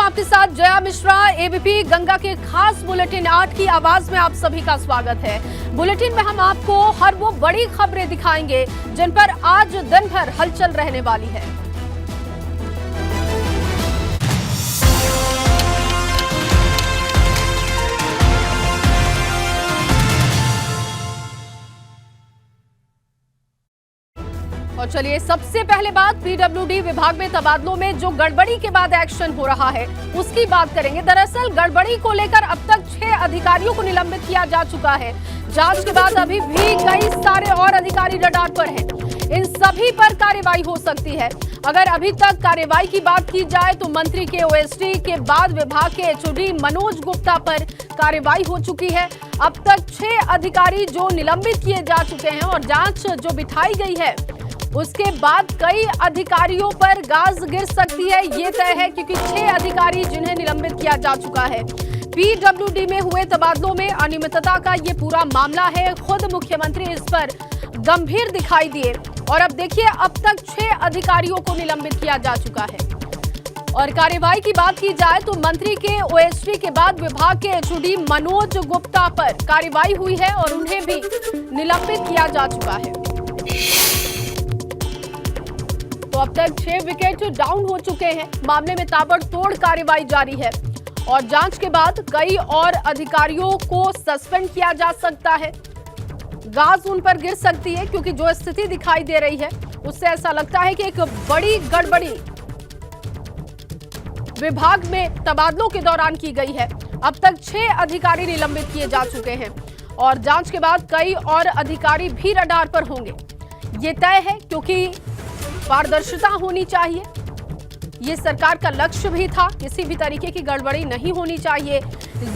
हूं आपके साथ जया मिश्रा। एबीपी गंगा के खास बुलेटिन 8 की आवाज में आप सभी का स्वागत है। बुलेटिन में हम आपको हर वो बड़ी खबरें दिखाएंगे जिन पर आज दिन भर हलचल रहने वाली है। और चलिए सबसे पहले बात पीडब्ल्यूडी विभाग में तबादलों में जो गड़बड़ी के बाद एक्शन हो रहा है उसकी बात करेंगे। दरअसल गड़बड़ी को लेकर अब तक 6 अधिकारियों को निलंबित किया जा चुका है। जांच के बाद अभी भी कई सारे और अधिकारी रडार पर हैं। इन सभी पर कार्रवाई हो सकती है। अगर अभी तक कार्रवाई की बात की जाए तो मंत्री के ओएसडी के बाद विभाग के एचओडी मनोज गुप्ता पर कार्रवाई हो चुकी है। अब तक 6 अधिकारी जो निलंबित किए जा चुके हैं और जांच जो बिठाई गई है उसके बाद कई अधिकारियों पर गाज गिर सकती है, ये तय है, क्योंकि 6 अधिकारी जिन्हें निलंबित किया जा चुका है। पीडब्ल्यूडी में हुए तबादलों में अनियमितता का ये पूरा मामला है। खुद मुख्यमंत्री इस पर गंभीर दिखाई दिए और अब देखिए अब तक 6 अधिकारियों को निलंबित किया जा चुका है। और कार्रवाई की बात की जाए तो मंत्री के ओएसडी के बाद विभाग के एचओडी मनोज गुप्ता पर कार्रवाई हुई है और उन्हें भी निलंबित किया जा चुका है। तो अब तक 6 विकेट डाउन हो चुके हैं। मामले में ताबड़तोड़ कार्रवाई जारी है और जांच के बाद कई और अधिकारियों को सस्पेंड किया जा सकता है। गाज उन पर गिर सकती है क्योंकि जो स्थिति दिखाई दे रही है उससे ऐसा लगता है कि एक बड़ी गड़बड़ी विभाग में तबादलों के दौरान की गई है। अब तक 6 अधिकारी निलंबित किए जा चुके हैं और जांच के बाद कई और अधिकारी भी रडार पर होंगे। ये तय है क्योंकि पारदर्शिता होनी चाहिए। ये सरकार का लक्ष्य भी था। किसी भी तरीके की गड़बड़ी नहीं होनी चाहिए।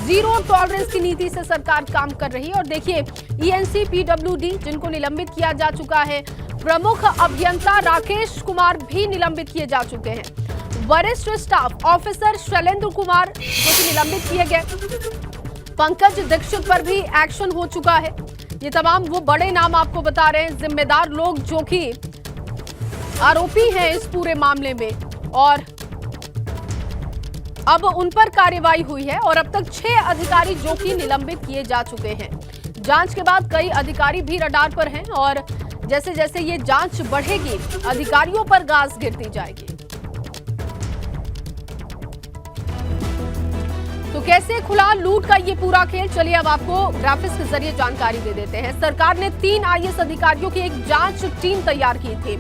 जीरो टॉलरेंस की नीति से सरकार काम कर रही है। और देखिए ईएनसी पीडब्ल्यूडी जिनको निलंबित किया जा चुका है, प्रमुख अभियंता राकेश कुमार भी निलंबित किए जा चुके हैं। वरिष्ठ स्टाफ ऑफिसर शैलेंद्र कुमार जो कि निलंबित किए गए। पंकज दीक्षित पर भी एक्शन हो चुका है। ये तमाम वो बड़े नाम आपको बता रहे हैं, जिम्मेदार लोग जो कि आरोपी हैं इस पूरे मामले में, और अब उन पर कार्रवाई हुई है और अब तक 6 अधिकारी जो कि निलंबित किए जा चुके हैं। जांच के बाद कई अधिकारी भी रडार पर हैं और जैसे जैसे ये जांच बढ़ेगी अधिकारियों पर गाज गिरती जाएगी। तो कैसे खुला लूट का ये पूरा खेल, चलिए अब आपको ग्राफिक्स के जरिए जानकारी दे देते हैं। सरकार ने 3 आईएएस अधिकारियों की एक जांच टीम तैयार की थी।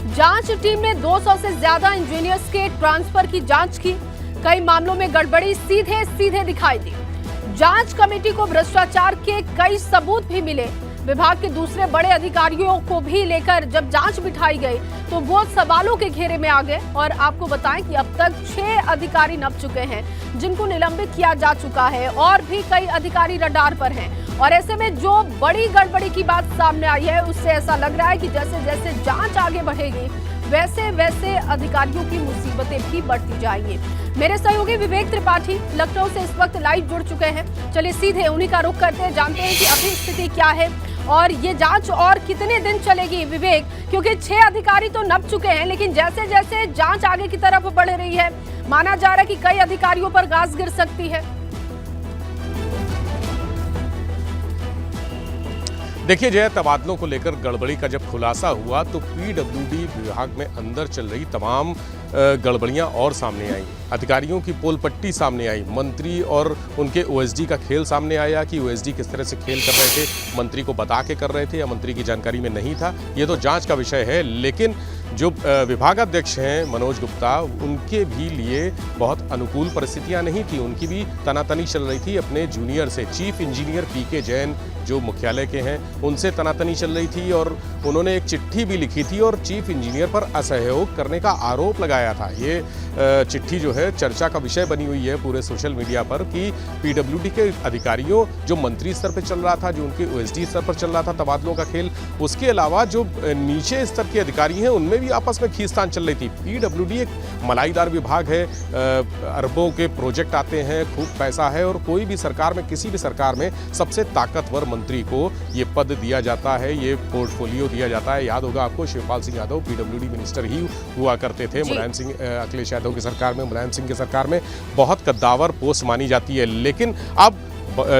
जांच टीम ने 200 से ज्यादा इंजीनियर्स के ट्रांसफर की जांच की। कई मामलों में गड़बड़ी सीधे दिखाई दी। जांच कमेटी को भ्रष्टाचार के कई सबूत भी मिले। विभाग के दूसरे बड़े अधिकारियों को भी लेकर जब जांच बिठाई गई तो वो सवालों के घेरे में आ गए। और आपको बताएं कि अब तक 6 अधिकारी नप चुके हैं जिनको निलंबित किया जा चुका है और भी कई अधिकारी रडार पर हैं। और ऐसे में जो बड़ी गड़बड़ी की बात सामने आई है उससे ऐसा लग रहा है कि जैसे जैसे जांच आगे बढ़ेगी वैसे वैसे अधिकारियों की मुसीबतें भी बढ़ती जाएंगी। मेरे सहयोगी विवेक त्रिपाठी लखनऊ से इस वक्त लाइव जुड़ चुके हैं। चलिए सीधे उन्हीं का रुख करते हैं, जानते हैं कि अभी स्थिति क्या है और ये जांच और कितने दिन चलेगी। विवेक, क्योंकि 6 अधिकारी तो नप चुके हैं लेकिन जैसे जैसे जांच आगे की तरफ बढ़ रही है माना जा रहा है कि कई अधिकारियों पर गाज गिर सकती है। देखिए जय, तबादलों को लेकर गड़बड़ी का जब खुलासा हुआ तो पीडब्ल्यूडी विभाग में अंदर चल रही तमाम गड़बड़ियां और सामने आई। अधिकारियों की पोल पट्टी सामने आई। मंत्री और उनके ओएसडी का खेल सामने आया कि ओएसडी किस तरह से खेल कर रहे थे, मंत्री को बता के कर रहे थे या मंत्री की जानकारी में नहीं था, ये तो जांच का विषय है। लेकिन जो विभागाध्यक्ष हैं मनोज गुप्ता, उनके भी लिए बहुत अनुकूल परिस्थितियां नहीं थी। उनकी भी तनातनी चल रही थी अपने जूनियर से। चीफ इंजीनियर पीके जैन जो मुख्यालय के हैं उनसे तनातनी चल रही थी और उन्होंने एक चिट्ठी भी लिखी थी और चीफ इंजीनियर पर असहयोग करने का आरोप लगाया था। ये चिट्ठी जो है चर्चा का विषय बनी हुई है पूरे सोशल मीडिया पर कि पीडब्ल्यूडी के अधिकारियों, जो मंत्री स्तर पर चल रहा था, जो उनके ओएसडी स्तर पर चल रहा था तबादलों का खेल, उसके अलावा जो नीचे स्तर के अधिकारी हैं उनमें भी आपस में खींचतान चल रही थी। पीडब्ल्यूडी एक मलाईदार विभाग है, अरबों के प्रोजेक्ट आते हैं, खूब पैसा है और कोई भी सरकार में, किसी भी सरकार में सबसे ताकतवर मंत्री को ये पद दिया जाता है, ये पोर्टफोलियो दिया जाता है। याद होगा आपको, शिवपाल सिंह यादव पीडब्ल्यूडी मिनिस्टर ही हुआ करते थे। मुलायम सिंह, अखिलेश यादव की सरकार में, मुलायम सिंह की सरकार में बहुत कद्दावर पोस्ट मानी जाती है। लेकिन अब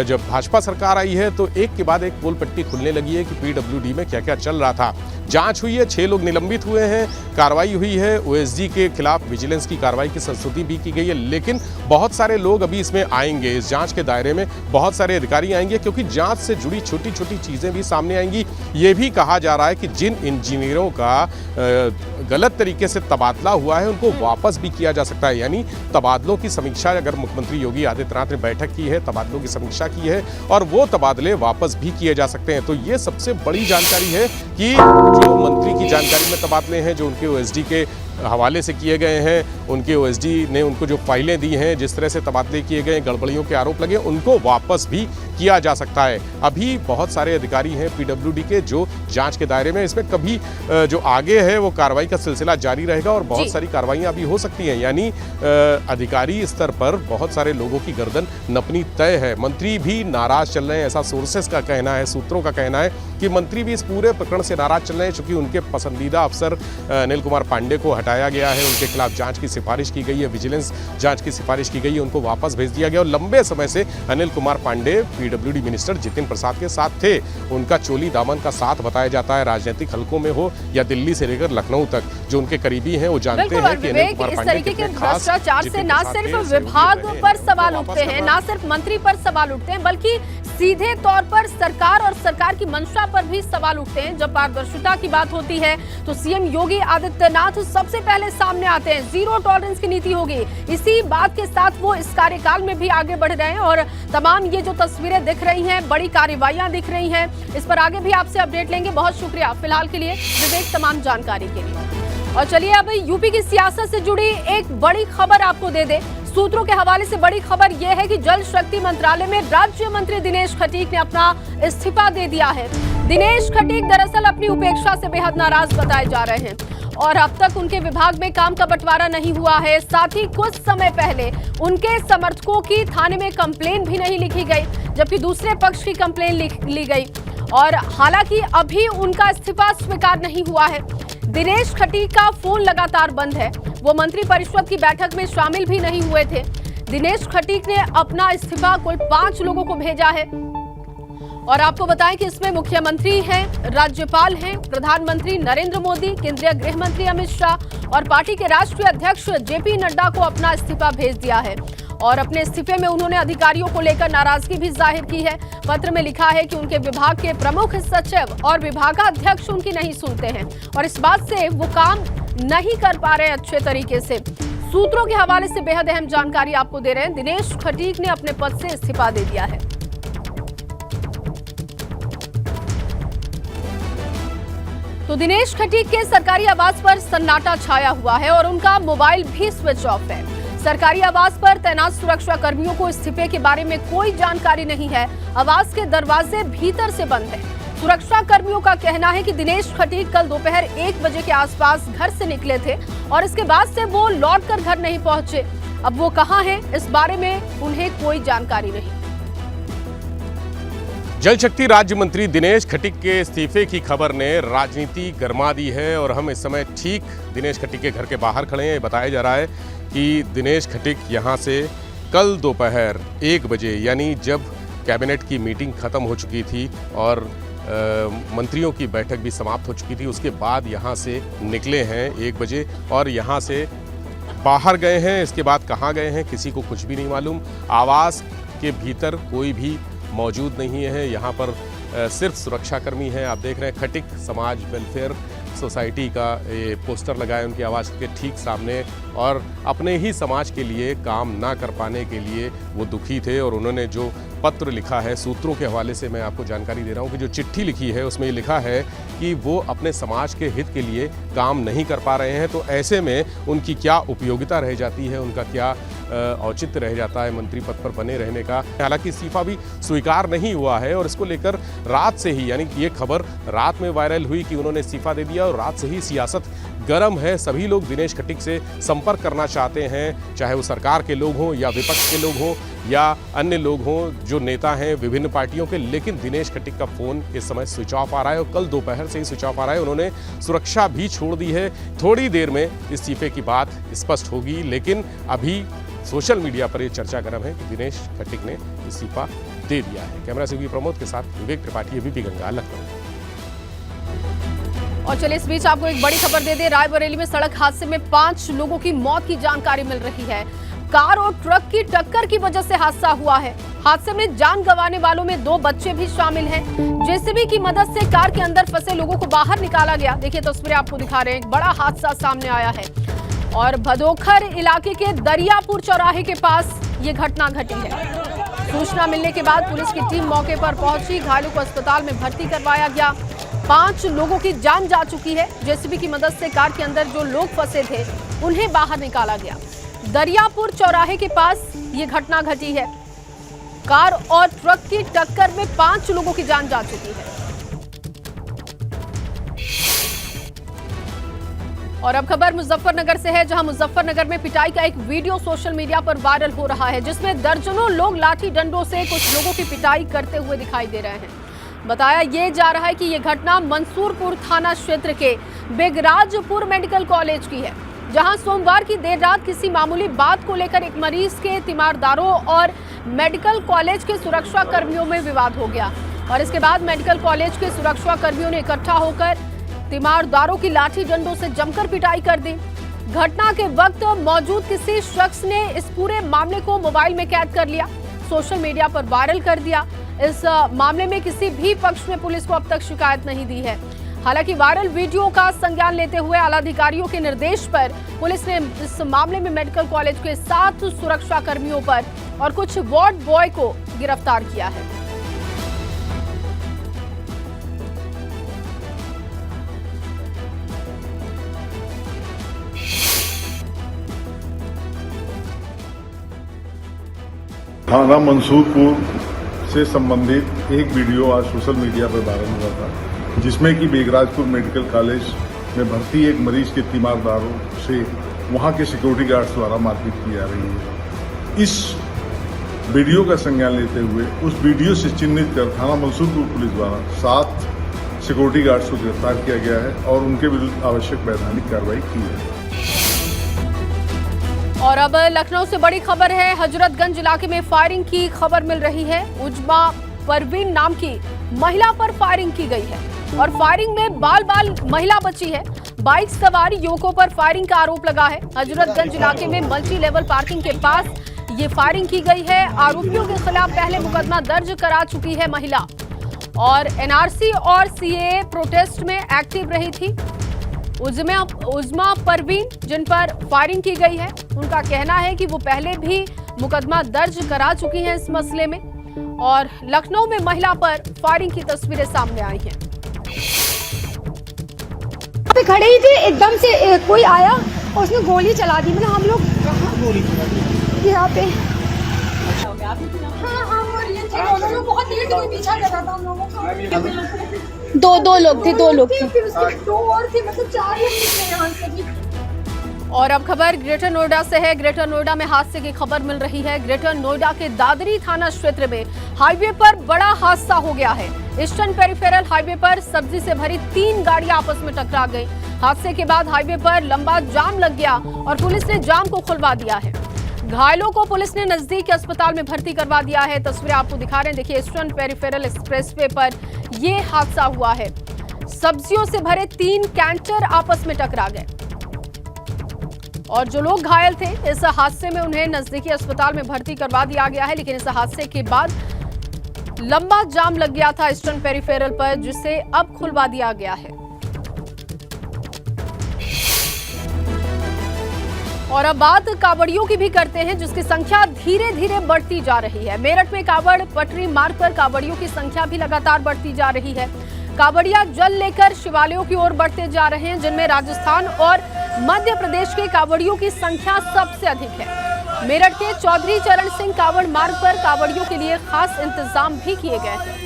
जब भाजपा सरकार आई है तो एक के बाद एक पोल पट्टी खुलने लगी है कि पीडब्ल्यूडी में क्या क्या चल रहा था। जांच हुई है, 6 लोग निलंबित हुए हैं, कार्रवाई हुई है, ओएसडी के खिलाफ विजिलेंस की कार्रवाई की संस्तुति भी की गई है। लेकिन बहुत सारे लोग अभी इसमें आएंगे, इस जांच के दायरे में बहुत सारे अधिकारी आएंगे, क्योंकि जांच से जुड़ी छोटी छोटी चीज़ें भी सामने आएंगी। ये भी कहा जा रहा है कि जिन इंजीनियरों का गलत तरीके से तबादला हुआ है उनको वापस भी किया जा सकता है। यानी तबादलों की समीक्षा, अगर मुख्यमंत्री योगी आदित्यनाथ ने बैठक की है, तबादलों की समीक्षा की है और वो तबादले वापस भी किए जा सकते हैं। तो ये सबसे बड़ी जानकारी है कि जो मंत्री की जानकारी में तबादले हैं, जो उनके ओएसडी के हवाले से किए गए हैं, उनके ओएसडी ने उनको जो फाइलें दी हैं, जिस तरह से तबादले किए गए, गड़बड़ियों के आरोप लगे, उनको वापस भी किया जा सकता है। अभी बहुत सारे अधिकारी हैं पीडब्ल्यूडी के जो जांच के दायरे में, इसमें कभी जो आगे है वो कार्रवाई का सिलसिला जारी रहेगा और बहुत सारी कार्रवाइयां अभी हो सकती हैं। यानी अधिकारी स्तर पर बहुत सारे लोगों की गर्दन नपनी तय है। मंत्री भी नाराज चल रहे हैं, ऐसा सोर्सेस का कहना है, सूत्रों का कहना है कि मंत्री भी इस पूरे प्रकरण से नाराज चल रहे हैं, चूंकि उनके पसंदीदा अफसर अनिल कुमार पांडे को हटाया गया है, उनके खिलाफ जांच की सिफारिश की गई है, विजिलेंस जांच की सिफारिश की गई है, उनको वापस भेज दिया गया और लंबे समय से अनिल कुमार पांडे पीडब्ल्यूडी मिनिस्टर जितिन प्रसाद के साथ थे। उनका चोली दामन का साथ बताया जाता है, राजनीतिक हलकों में हो या दिल्ली से लेकर लखनऊ तक। जो उनके करीबी हैं वो जानते हैं कि अनिल कुमार पांडे कितने खास। भ्रष्टाचार से न सिर्फ विभाग पर सवाल उठते हैं, न सिर्फ मंत्री पर सवाल उठते हैं, बल्कि सीधे तौर पर सरकार और सरकार की मंशा पर भी सवाल उठते हैं। जब पारदर्शिता की बात होती है तो सीएम योगी आदित्यनाथ सबसे पहले सामने आते हैं। जीरो टॉलरेंस की नीति होगी, इसी बात के साथ वो इस कार्यकाल में भी आगे बढ़ रहे हैं और तमाम ये जो तस्वीरें दिख रही हैं, बड़ी कार्रवाइयां दिख रही हैं, इस पर आगे भी आपसे अपडेट लेंगे। बहुत शुक्रिया फिलहाल के लिए विवेक, तमाम जानकारी के लिए। और चलिए अब यूपी की सियासत से जुड़ी एक बड़ी खबर आपको दे दे। सूत्रों के हवाले से बड़ी खबर यह है कि जल शक्ति मंत्रालय में राज्य मंत्री दिनेश खटीक ने अपना इस्तीफा दे दिया है। दिनेश खटीक दरअसल अपनी उपेक्षा से बेहद नाराज बताए जा रहे हैं और अब तक उनके विभाग में काम का बंटवारा नहीं हुआ है। साथ ही कुछ समय पहले उनके समर्थकों की थाने में कंप्लेन भी नहीं लिखी गई, जबकि दूसरे पक्ष की कंप्लेन ली गई और हालांकि अभी उनका इस्तीफा स्वीकार नहीं हुआ है। दिनेश खटीक का फोन लगातार बंद है, वो मंत्री परिषद की बैठक में शामिल भी नहीं हुए थे। दिनेश खटीक ने अपना इस्तीफा कुल 5 लोगों को भेजा है और आपको बताएं कि इसमें मुख्यमंत्री हैं, राज्यपाल हैं, प्रधानमंत्री नरेंद्र मोदी, केंद्रीय गृह मंत्री अमित शाह और पार्टी के राष्ट्रीय अध्यक्ष जेपी नड्डा को अपना इस्तीफा भेज दिया है। और अपने इस्तीफे में उन्होंने अधिकारियों को लेकर नाराजगी भी जाहिर की है। पत्र में लिखा है कि उनके विभाग के प्रमुख सचिव और विभागाध्यक्ष उनकी नहीं सुनते हैं और इस बात से वो काम नहीं कर पा रहे अच्छे तरीके से। सूत्रों के हवाले से बेहद अहम जानकारी आपको दे रहे हैं। दिनेश खटीक ने अपने पद से इस्तीफा दे दिया है। तो दिनेश खटीक के सरकारी आवास पर सन्नाटा छाया हुआ है और उनका मोबाइल भी स्विच ऑफ है। सरकारी आवास पर तैनात सुरक्षा कर्मियों को इस्तीफे के बारे में कोई जानकारी नहीं है। आवास के दरवाजे भीतर से बंद है। सुरक्षा कर्मियों का कहना है कि दिनेश खटीक कल दोपहर 1 बजे के आसपास घर से निकले थे और इसके बाद से वो लौटकर घर नहीं पहुंचे। अब वो कहां हैं, इस बारे में उन्हें कोई जानकारी नहीं। जल शक्ति राज्य मंत्री दिनेश खटीक के इस्तीफे की खबर ने राजनीति गरमा दी है और हम इस समय ठीक दिनेश खटीक के घर के बाहर खड़े हैं। बताया जा रहा है कि दिनेश खटीक यहाँ से कल दोपहर 1 बजे, यानी जब कैबिनेट की मीटिंग खत्म हो चुकी थी और मंत्रियों की बैठक भी समाप्त हो चुकी थी, उसके बाद यहाँ से निकले हैं 1 बजे और यहाँ से बाहर गए हैं। इसके बाद कहाँ गए हैं किसी को कुछ भी नहीं मालूम। आवास के भीतर कोई भी मौजूद नहीं है। यहाँ पर सिर्फ सुरक्षाकर्मी हैं। आप देख रहे हैं खटीक समाज वेलफेयर सोसाइटी का ये पोस्टर लगाए उनके आवास के ठीक सामने और अपने ही समाज के लिए काम ना कर पाने के लिए वो दुखी थे और उन्होंने जो पत्र लिखा है, सूत्रों के हवाले से मैं आपको जानकारी दे रहा हूँ कि जो चिट्ठी लिखी है उसमें ये लिखा है कि वो अपने समाज के हित के लिए काम नहीं कर पा रहे हैं। तो ऐसे में उनकी क्या उपयोगिता रह जाती है, उनका क्या औचित्य रह जाता है मंत्री पद पर बने रहने का। हालांकि इस्तीफा भी स्वीकार नहीं हुआ है और इसको लेकर रात से ही, यानी ये खबर रात में वायरल हुई कि उन्होंने इस्तीफा दे दिया और रात से ही सियासत गर्म है। सभी लोग दिनेश खटीक से संपर्क करना चाहते हैं, चाहे वो सरकार के लोग हों या विपक्ष के लोग हों या अन्य लोग हों जो नेता हैं विभिन्न पार्टियों के, लेकिन दिनेश खटीक का फोन इस समय स्विच ऑफ आ रहा है और कल दोपहर से ही स्विच ऑफ आ रहा है। उन्होंने सुरक्षा भी छोड़ दी है। थोड़ी देर में इस्तीफे की बात स्पष्ट होगी, लेकिन अभी सोशल मीडिया पर यह चर्चा गर्म है कि दिनेश खटीक ने इस्तीफा दे दिया है। कैमरा से प्रमोद के साथ विवेक त्रिपाठी, एबीपी गंगा, लखनऊ। और चलिए इस बीच आपको एक बड़ी खबर दे दें। रायबरेली में सड़क हादसे में 5 लोगों की मौत की जानकारी मिल रही है। कार और ट्रक की टक्कर की वजह से हादसा हुआ है। हादसे में जान गंवाने वालों में 2 बच्चे भी शामिल हैं। जेसीबी की मदद से कार के अंदर फंसे लोगों को बाहर निकाला गया। देखिए तस्वीरें आपको दिखा रहे हैं, एक बड़ा हादसा सामने आया है और भदोखर इलाके के दरियापुर चौराहे के पास ये घटना घटी है। सूचना मिलने के बाद पुलिस की टीम मौके पर पहुंची, घायलों को अस्पताल में भर्ती करवाया गया। 5 लोगों की जान जा चुकी है। जेसीबी की मदद से कार के अंदर जो लोग फंसे थे उन्हें बाहर निकाला गया। दरियापुर चौराहे के पास ये घटना घटी है। कार और ट्रक की टक्कर में 5 लोगों की जान जा चुकी है। और अब खबर मुजफ्फरनगर से है, जहां मुजफ्फरनगर में पिटाई का एक वीडियो सोशल मीडिया पर वायरल हो रहा है, जिसमें दर्जनों लोग लाठी डंडों से कुछ लोगों की पिटाई करते हुए दिखाई दे रहे हैं। बताया ये जा रहा है कि ये घटना मंसूरपुर थाना क्षेत्र के बेगराजपुर मेडिकल कॉलेज की है, जहां सोमवार की देर रात किसी मामूली बात को लेकर एक मरीज के तीमारदारों और मेडिकल कॉलेज के सुरक्षा कर्मियों में विवाद हो गया और इसके बाद मेडिकल कॉलेज के सुरक्षा कर्मियों ने इकट्ठा होकर तीमारदारों की लाठी डंडों से जमकर पिटाई कर दी। घटना के वक्त मौजूद किसी शख्स ने इस पूरे मामले को मोबाइल में कैद कर लिया, सोशल मीडिया पर वायरल कर दिया। इस मामले में किसी भी पक्ष ने पुलिस को अब तक शिकायत नहीं दी है। हालांकि वायरल वीडियो का संज्ञान लेते हुए आलाधिकारियों के निर्देश पर पुलिस ने इस मामले में मेडिकल कॉलेज के 7 सुरक्षा कर्मियों पर और कुछ वार्ड बॉय को गिरफ्तार किया है। थाना मंसूरपुर से संबंधित एक वीडियो आज सोशल मीडिया पर वायरल हुआ था, जिसमें कि बेगराजपुर मेडिकल कॉलेज में भर्ती एक मरीज के तीमारदारों से वहां के सिक्योरिटी गार्ड्स द्वारा मारपीट की जा रही है। इस वीडियो का संज्ञान लेते हुए उस वीडियो से चिन्हित कर थाना मंसूरपुर पुलिस द्वारा 7 सिक्योरिटी गार्ड्स को गिरफ्तार किया गया है और उनके विरुद्ध आवश्यक वैधानिक कार्रवाई की है। और अब लखनऊ से बड़ी खबर है। हजरतगंज इलाके में फायरिंग की खबर मिल रही है। उजमा परवीन नाम की महिला पर फायरिंग की गई है और फायरिंग में बाल महिला बची है। बाइक सवार युवकों पर फायरिंग का आरोप लगा है। हजरतगंज इलाके में मल्टी लेवल पार्किंग के पास ये फायरिंग की गई है। आरोपियों के खिलाफ पहले मुकदमा दर्ज करा चुकी है महिला और एनआरसी और सीएए प्रोटेस्ट में एक्टिव रही थी। उजमा परवीन जिन पर फायरिंग की गई है, उनका कहना है कि वो पहले भी मुकदमा दर्ज करा चुकी हैं इस मसले में और लखनऊ में महिला पर फायरिंग की तस्वीरें सामने आई हैं। पे खड़े ही थे, एकदम से कोई आया और उसने गोली चला दी। मतलब हम लोग गोली चला दी यहाँ पे। बहुत देर से पीछा कर रहा था हम लोगों का। दो लोग थे। फिर उसके 2 और थे, मतलब 4 लोग निकले यहाँ से भी। और अब खबर ग्रेटर नोएडा से है। ग्रेटर नोएडा में हादसे की खबर मिल रही है। ग्रेटर नोएडा के दादरी थाना क्षेत्र में हाईवे पर बड़ा हादसा हो गया है। ईस्टर्न पेरिफेरल हाईवे पर सब्जी से भरी 3 गाड़ियां आपस में टकरा गई। हादसे के बाद हाईवे पर लंबा जाम लग गया और पुलिस ने जाम को खुलवा दिया है। घायलों को पुलिस ने नजदीक के अस्पताल में भर्ती करवा दिया है। तस्वीरें आपको दिखा रहे हैं, देखिए ईस्टर्न पेरिफेरल एक्सप्रेसवे पर यह हादसा हुआ है। सब्जियों से भरे 3 कैंटर आपस में टकरा गए और जो लोग घायल थे इस हादसे में उन्हें नजदीकी अस्पताल में भर्ती करवा दिया गया है। लेकिन इस हादसे के बाद लंबा जाम लग गया था ईस्टर्न पेरिफेरल पर, जिसे अब खुलवा दिया गया है। और अब बात कावड़ियों की भी करते हैं, जिसकी संख्या धीरे धीरे बढ़ती जा रही है। मेरठ में कावड़ पटरी मार्ग पर कावड़ियों की संख्या भी लगातार बढ़ती जा रही है। कावड़िया जल लेकर शिवालयों की ओर बढ़ते जा रहे हैं, जिनमें राजस्थान और मध्य प्रदेश के कावड़ियों की संख्या सबसे अधिक है। मेरठ के चौधरी चरण सिंह कांवड़ मार्ग पर कांवड़ियों के लिए खास इंतजाम भी किए गए हैं।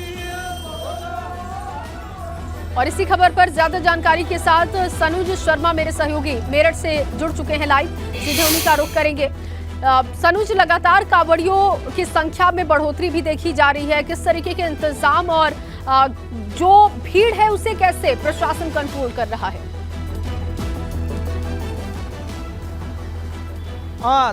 और इसी खबर पर ज्यादा जानकारी के साथ सनुज शर्मा मेरे सहयोगी मेरठ से जुड़ चुके हैं लाइव, सीधे उन्हीं का रुख करेंगे। सनुज, लगातार कांवड़ियों की संख्या में बढ़ोतरी भी देखी जा रही है, किस तरीके के इंतजाम और जो भीड़ है उसे कैसे प्रशासन कंट्रोल कर रहा है?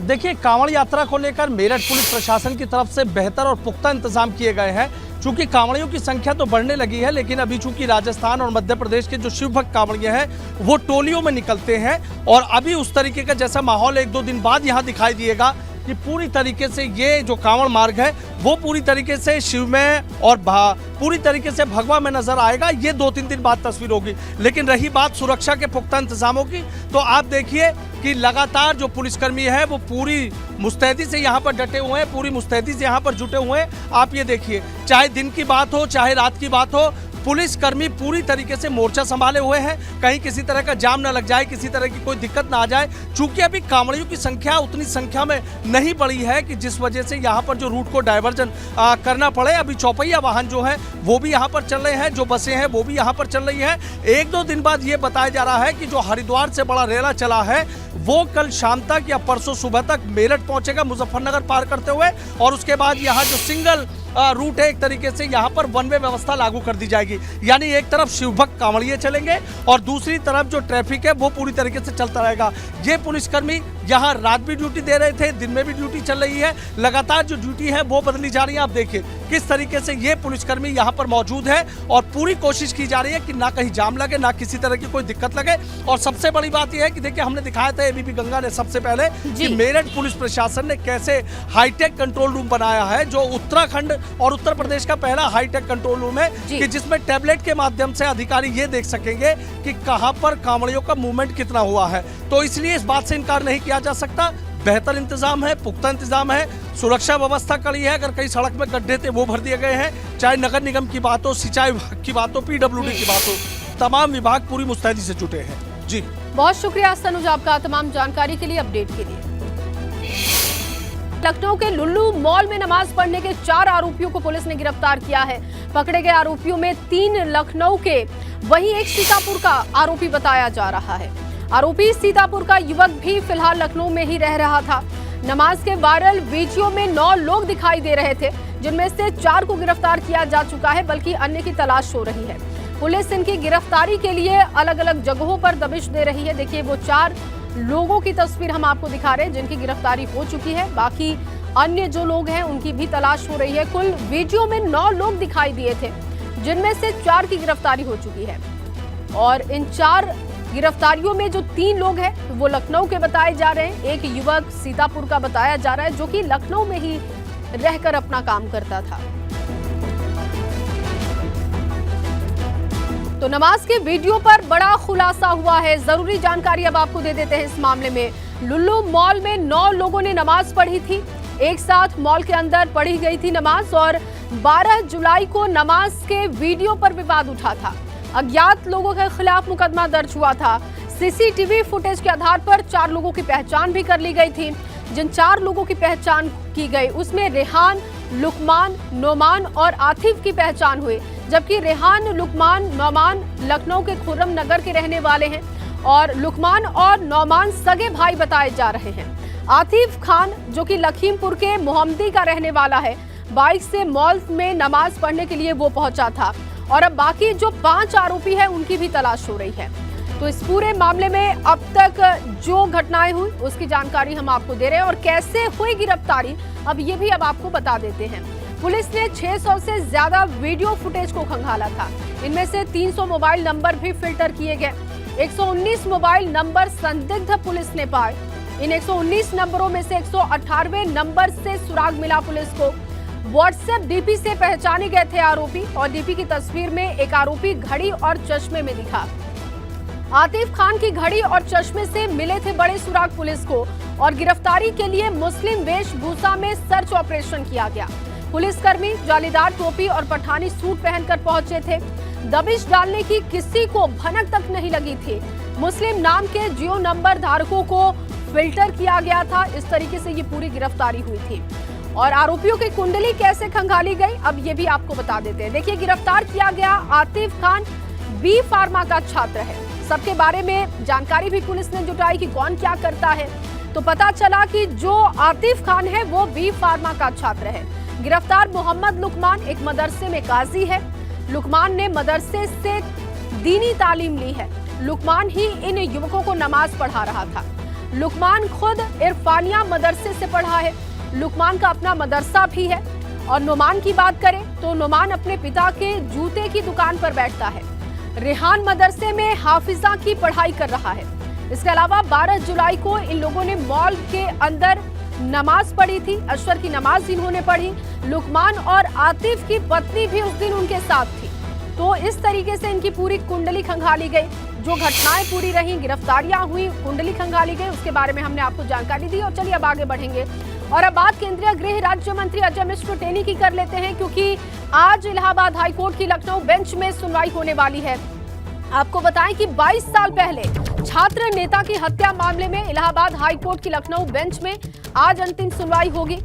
देखिए, कांवड़ यात्रा को लेकर मेरठ पुलिस प्रशासन की तरफ से बेहतर और पुख्ता इंतजाम किए गए हैं। चूंकि कांवड़ियों की संख्या तो बढ़ने लगी है, लेकिन अभी चूंकि राजस्थान और मध्य प्रदेश के जो शिव भक्त कांवड़िए हैं वो टोलियों में निकलते हैं और अभी उस तरीके का जैसा माहौल 1-2 दिन बाद यहाँ दिखाई दिएगा कि पूरी तरीके से ये जो कांवड़ मार्ग है वो पूरी तरीके से शिव में और पूरी तरीके से भगवा में नजर आएगा। ये 2-3 दिन बाद तस्वीर होगी। लेकिन रही बात सुरक्षा के पुख्ता इंतजामों की, तो आप देखिए कि लगातार जो पुलिसकर्मी है वो पूरी मुस्तैदी से यहाँ पर डटे हुए हैं, पूरी मुस्तैदी से यहाँ पर जुटे हुए हैं। आप ये देखिए, चाहे दिन की बात हो चाहे रात की बात हो, पुलिसकर्मी पूरी तरीके से मोर्चा संभाले हुए हैं, कहीं किसी तरह का जाम ना लग जाए, किसी तरह की कोई दिक्कत ना आ जाए। चूंकि अभी कांवड़ियों की संख्या उतनी संख्या में नहीं बढ़ी है कि जिस वजह से यहाँ पर जो रूट को डायवर्जन करना पड़े। अभी चौपहिया वाहन जो है वो भी यहाँ पर चल रहे हैं, जो बसें हैं वो भी यहाँ पर चल रही हैं। 1-2 दिन बाद ये बताया जा रहा है कि जो हरिद्वार से बड़ा रेला चला है वो कल शाम तक या परसों सुबह तक मेरठ पहुंचेगा मुजफ्फरनगर पार करते हुए, और उसके बाद यहाँ जो सिंगल रूट है एक तरीके से यहाँ पर वन वे व्यवस्था लागू कर दी जाएगी। यानी एक तरफ शिवभक्त कांवड़िए चलेंगे और दूसरी तरफ जो ट्रैफिक है वो पूरी तरीके से चलता रहेगा। ये पुलिसकर्मी यहाँ रात भी ड्यूटी दे रहे थे, दिन में भी ड्यूटी चल रही है, लगातार जो ड्यूटी है वो बदली जा रही है। आप देखिए किस तरीके से ये पुलिसकर्मी यहाँ पर मौजूद है और पूरी कोशिश की जा रही है कि ना कहीं जाम लगे, ना किसी तरह की कोई दिक्कत लगे। और सबसे बड़ी बात यह है कि देखिए, हमने दिखाया था एबीपी गंगा ने सबसे पहले कि मेरठ पुलिस प्रशासन ने कैसे हाईटेक कंट्रोल रूम बनाया है, जो उत्तराखंड और उत्तर प्रदेश का पहला हाईटेक कंट्रोल रूम है कि जिसमें टैबलेट के माध्यम से अधिकारी ये देख सकेंगे कि कहां पर कांवड़ियों का मूवमेंट कितना हुआ है। तो इसलिए इस बात से इनकार नहीं किया जा सकता। बेहतर इंतजाम है, पुख्ता इंतजाम है, सुरक्षा व्यवस्था कड़ी है। अगर कई सड़क में गड्ढे थे वो भर दिए गए हैं, चाहे नगर निगम की बात हो, सिंचाई विभाग की बात हो, पीडब्ल्यूडी की बात हो, तमाम विभाग पूरी मुस्तैदी से जुटे हैं। जी, बहुत शुक्रिया सनुज आपका तमाम जानकारी के लिए, अपडेट के लिए। लखनऊ के लुल्लू मॉल में नमाज पढ़ने के 4 आरोपियों को पुलिस ने गिरफ्तार किया है। पकड़े गए आरोपियों में 3 लखनऊ के, वहीं एक सीतापुर का आरोपी बताया जा रहा है। आरोपी सीतापुर का युवक भी फिलहाल लखनऊ में ही रह रहा था। नमाज के वायरल वीडियो में 9 लोग दिखाई दे रहे थे, जिनमें से 4 को गिरफ्तार किया जा चुका है, बल्कि अन्य की तलाश हो रही है। पुलिस इनकी गिरफ्तारी के लिए अलग अलग जगहों पर दबिश दे रही है। देखिए, वो 4 लोगों की तस्वीर हम आपको दिखा रहे हैं जिनकी गिरफ्तारी हो चुकी है, बाकी अन्य जो लोग हैं उनकी भी तलाश हो रही है। कुल वीडियो में 9 लोग दिखाई दिए थे, जिनमें से 4 की गिरफ्तारी हो चुकी है। और इन 4 गिरफ्तारियों में जो 3 लोग हैं वो लखनऊ के बताए जा रहे हैं। एक युवक सीतापुर का बताया जा रहा है, जो कि लखनऊ में ही रहकर अपना काम करता था। तो नमाज के वीडियो पर बड़ा खुलासा हुआ है। जरूरी जानकारी अब आपको दे देते हैं इस मामले में। लुल्लू मॉल में 9 लोगों ने नमाज पढ़ी थी, एक साथ मॉल के अंदर पढ़ी गई थी नमाज, और 12 जुलाई को नमाज के वीडियो पर विवाद उठा था। अज्ञात लोगों के खिलाफ मुकदमा दर्ज हुआ था। सीसीटीवी फुटेज के आधार पर 4 लोगों की पहचान भी कर ली गई थी। जिन 4 लोगों की पहचान की गई उसमें रेहान, लुकमान, नोमान और आतिफ की पहचान हुई, जबकि रेहान, लुकमान, नोमान लखनऊ के खुर्रम नगर के रहने वाले हैं और लुकमान और नोमान सगे भाई बताए जा रहे हैं। आतिफ खान, जो कि लखीमपुर के मोहम्मदी का रहने वाला है, बाइक से मॉल में नमाज पढ़ने के लिए वो पहुंचा था। और अब बाकी जो 5 आरोपी हैं उनकी भी तलाश हो रही है। तो इस पूरे मामले में अब तक जो घटनाएं हुई उसकी जानकारी हम आपको दे रहे हैं, और कैसे हुई गिरफ्तारी अब ये भी अब आपको बता देते हैं। पुलिस ने 600 से ज्यादा वीडियो फुटेज को खंगाला था। इनमें से 300 मोबाइल नंबर भी फिल्टर किए गए। 119 मोबाइल नंबर संदिग्ध पुलिस ने पाए। इन 119 नंबरों में से 118वें नंबर से सुराग मिला पुलिस को। व्हाट्सएप डीपी से पहचाने गए थे आरोपी, और डीपी की तस्वीर में एक आरोपी घड़ी और चश्मे में दिखा। आतिफ खान की घड़ी और चश्मे से मिले थे बड़े सुराग पुलिस को, और गिरफ्तारी के लिए मुस्लिम वेशभूषा में सर्च ऑपरेशन किया गया। पुलिसकर्मी जालीदार टोपी और पठानी सूट पहनकर पहुंचे थे। दबिश डालने की किसी को भनक तक नहीं लगी थी। मुस्लिम नाम के जियो नंबर धारकों को फिल्टर किया गया था। इस तरीके से ये पूरी गिरफ्तारी हुई थी। और आरोपियों की कुंडली कैसे खंगाली गई, अब ये भी आपको बता देते हैं। देखिए, गिरफ्तार किया गया आतिफ खान बी फार्मा का छात्र है। सबके बारे में जानकारी भी पुलिस ने जुटाई कि कौन क्या करता है। तो पता चला कि जो आतिफ खान है वो बी फार्मा का छात्र है। गिरफ्तार मोहम्मद लुकमान एक मदरसे में काजी है। लुकमान ने मदरसे से दीनी तालीम ली है। लुकमान ही इन युवकों को नमाज पढ़ा रहा था। लुकमान खुद इरफानिया मदरसे से पढ़ा है। लुकमान का अपना मदरसा भी है। और नुमान की बात करें तो नुमान अपने पिता के जूते की दुकान पर बैठता है। रेहान मदरसे में हाफिजा की पढ़ाई कर रहा है। इसके अलावा 12 जुलाई को इन लोगों ने मॉल के अंदर नमाज पढ़ी थी। अशर की नमाज इन्होंने पढ़ी। लुकमान और आतिफ की पत्नी भी उस दिन उनके साथ थी। तो इस तरीके से इनकी पूरी कुंडली खंगाली गई। जो घटनाएं पूरी रही, गिरफ्तारियां हुई, कुंडली खंगाली गई, उसके बारे में हमने आपको जानकारी दी। और चलिए अब आगे बढ़ेंगे और अब बात केंद्रीय गृह राज्य मंत्री अजय मिश्र टेनी की कर लेते हैं, क्योंकि आज इलाहाबाद हाईकोर्ट की लखनऊ बेंच में सुनवाई होने वाली है। आपको बताएं कि 22 साल पहले छात्र नेता की हत्या मामले में इलाहाबाद हाईकोर्ट की लखनऊ बेंच में आज अंतिम सुनवाई होगी।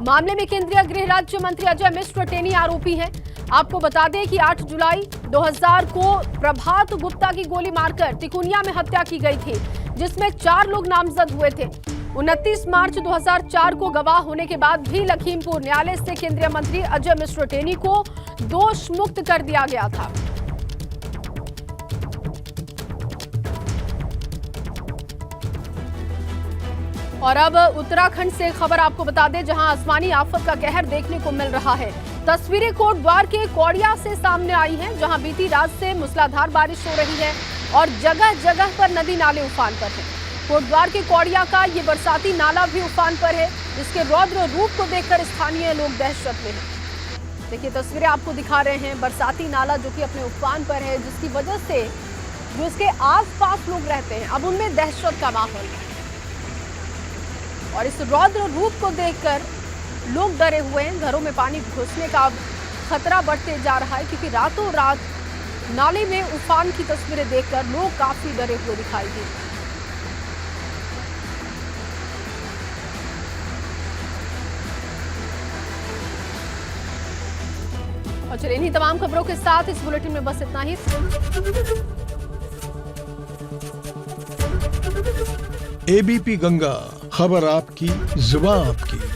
मामले में केंद्रीय गृह राज्य मंत्री अजय मिश्र टेनी आरोपी हैं। आपको बता दें कि 8 जुलाई 2000 को प्रभात गुप्ता की गोली मारकर तिकुनिया में हत्या की गई थी, जिसमें 4 लोग नामजद हुए थे। 29 मार्च 2004 को गवाह होने के बाद भी लखीमपुर न्यायालय से केंद्रीय मंत्री अजय मिश्र टेनी को दोष मुक्त कर दिया गया था। और अब उत्तराखंड से खबर आपको बता दें, जहां आसमानी आफत का कहर देखने को मिल रहा है। तस्वीरें कोटद्वार के कौड़िया से सामने आई हैं, जहां बीती रात से मूसलाधार बारिश हो रही है और जगह जगह पर नदी नाले उफान पर हैं। कोटद्वार के कौड़िया का ये बरसाती नाला भी उफान पर है, जिसके रौद्र रूप को देखकर स्थानीय लोग दहशत में हैं। देखिए, तस्वीरें आपको दिखा रहे हैं, बरसाती नाला जो कि अपने उफान पर है, जिसकी वजह से जो इसके आसपास लोग रहते हैं अब उनमें दहशत का माहौल है। और इस रौद्र रूप को देखकर लोग डरे हुए हैं। घरों में पानी घुसने का अब खतरा बढ़ते जा रहा है, क्योंकि रातों रात नाले में उफान की तस्वीरें देखकर लोग काफी डरे हुए दिखाई दी। और चलिए, इन्हीं तमाम खबरों के साथ इस बुलेटिन में बस इतना ही। एबीपी गंगा, खबर आपकी, जुबान आपकी।